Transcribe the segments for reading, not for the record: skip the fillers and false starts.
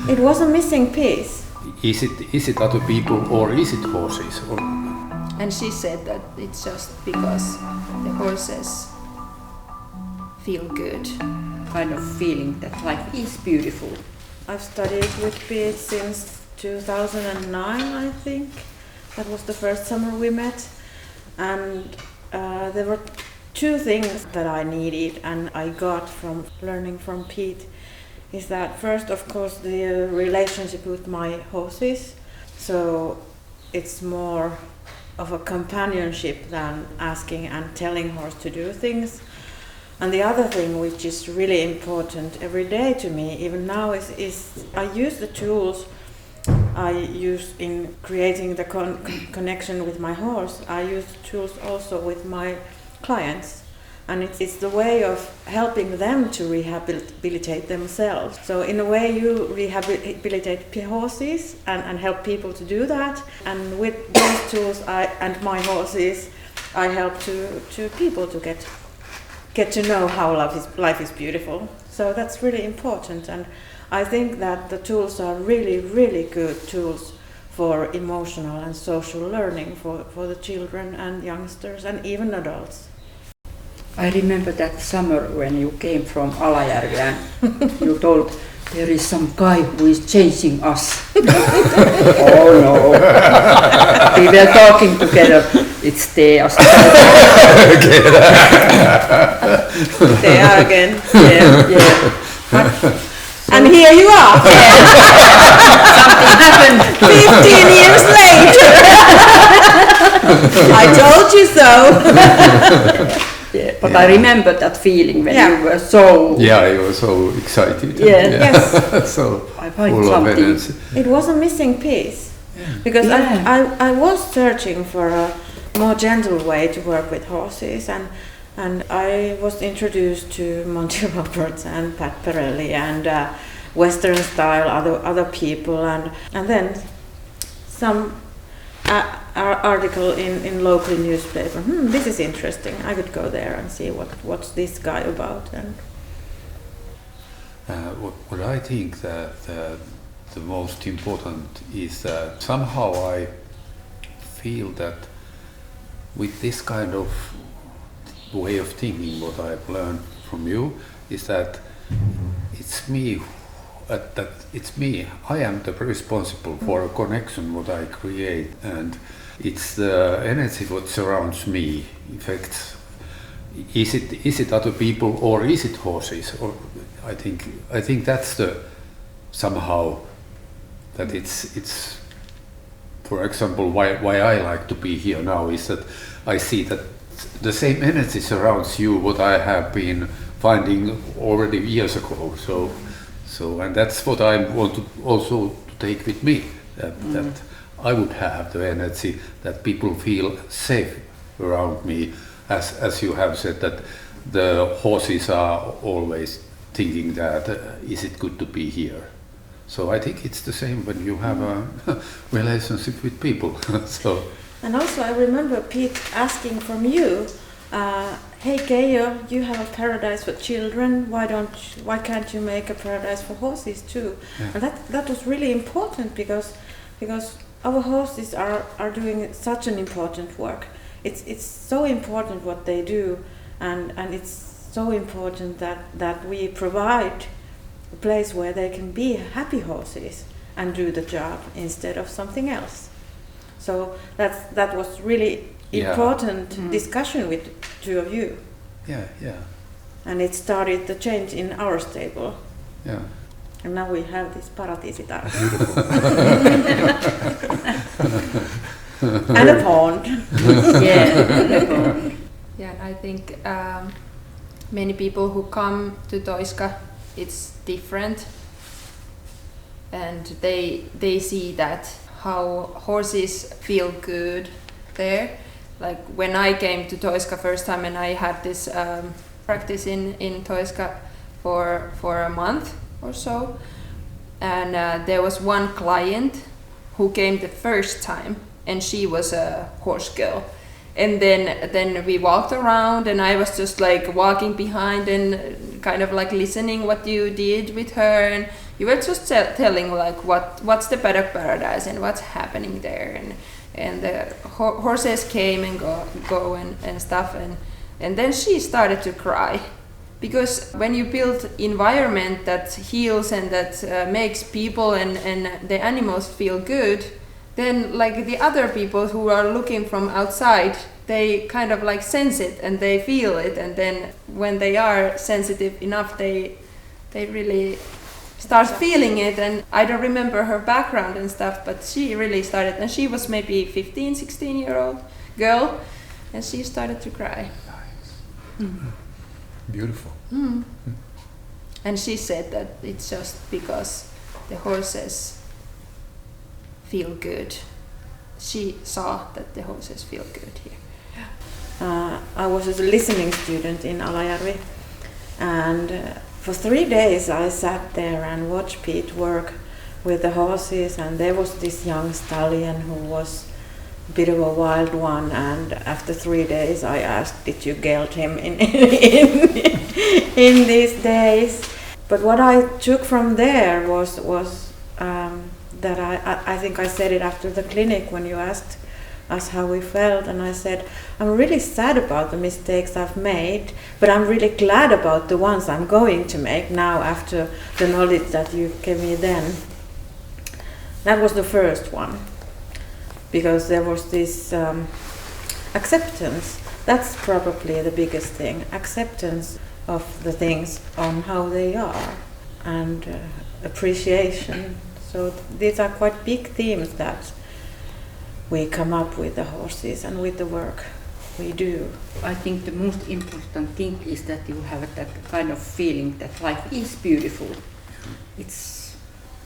It was a missing piece. Is it other people or is it horses? Or? And she said that it's just because the horses feel good. Kind of feeling that life is beautiful. I've studied with Piet since 2009, I think. That was the first summer we met. And there were two things that I needed and I got from learning from Piet. Is that first, of course, the relationship with my horses. So it's more of a companionship than asking and telling horse to do things. And the other thing which is really important every day to me, even now, is I use the tools I use in creating the connection with my horse. I use tools also with my clients. And it's the way of helping them to rehabilitate themselves. So in a way you rehabilitate horses and help people to do that. And with those tools and my horses, I help to people to get to know how life is beautiful. So that's really important. And I think that the tools are really, really good tools for emotional and social learning for the children and youngsters and even adults. I remember that summer when you came from Alajärvi and you told there is some guy who is changing us. Oh no. We were talking together. It's Teas. They are again. Yeah. And here you are. Something happened 15 years later. I told you so. Yeah, but I remember that feeling when you were so... Yeah, you were so excited. Yeah. Yes. So I find full of energy. It was a missing piece. Because I was searching for a more gentle way to work with horses, and I was introduced to Monty Roberts and Pat Pirelli and Western style other people, and then some article in local newspaper. This is interesting. I could go there and see what's this guy about. And what I think that the most important is that somehow I feel that with this kind of way of thinking, what I've learned from you is that it's me. It's me. I am the responsible for a connection what I create, and it's the energy what surrounds me. Affects. Is it other people or is it horses? Or I think that's the somehow that it's. For example, why I like to be here now is that I see that the same energy surrounds you what I have been finding already years ago. So and that's what I want to also take with me, that I would have the energy that people feel safe around me, as you have said that the horses are always thinking that is it good to be here. So I think it's the same when you have a relationship with people. So. And also I remember Piet asking from you, hey Keijo, you have a paradise for children, why can't you make a paradise for horses too? Yeah. And that was really important because our horses are doing such an important work. It's so important what they do, and it's so important that we provide a place where they can be happy horses and do the job instead of something else. So that was really important discussion with two of you. Yeah. And it started the change in our stable. Yeah. And now we have this paratiisitar. And a pond. Yeah, I think many people who come to Toiska, it's different, and they see that how horses feel good there. Like when I came to Toiska first time and I had this practice in Toiska for a month or so, and there was one client who came the first time, and she was a horse girl, And then we walked around, and I was just like walking behind and kind of like listening what you did with her, and you were just telling like what's the paddock paradise and what's happening there, and the horses came and go and stuff, and then she started to cry, because when you build environment that heals and that makes people and the animals feel good, then like the other people who are looking from outside, they kind of like sense it and they feel it, and then when they are sensitive enough, they really start feeling it. And I don't remember her background and stuff, but she really started, and she was maybe 15, 16-year-old girl, and she started to cry. Nice. Beautiful. And she said that it's just because the horses feel good. She saw that the horses feel good here. I was a listening student in Alajärvi, and for 3 days I sat there and watched Piet work with the horses, and there was this young stallion who was a bit of a wild one, and after 3 days I asked, did you geld him in these days? But what I took from there was that I think I said it after the clinic when you asked us how we felt, and I said, I'm really sad about the mistakes I've made, but I'm really glad about the ones I'm going to make now after the knowledge that you gave me then. That was the first one, because there was this acceptance. That's probably the biggest thing, acceptance of the things on how they are, and appreciation. So these are quite big themes that we come up with the horses and with the work we do. I think the most important thing is that you have that kind of feeling that life is beautiful. It's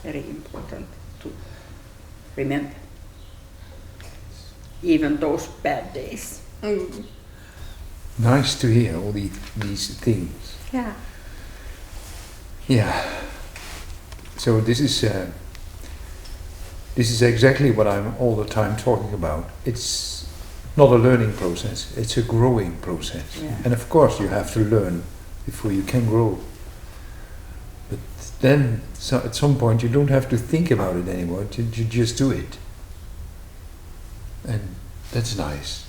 very important to remember, even those bad days. Nice to hear all these things. Yeah. Yeah. So this is exactly what I'm all the time talking about. It's not a learning process, it's a growing process. Yeah. And of course you have to learn before you can grow. But then at some point you don't have to think about it anymore, you just do it. And that's nice.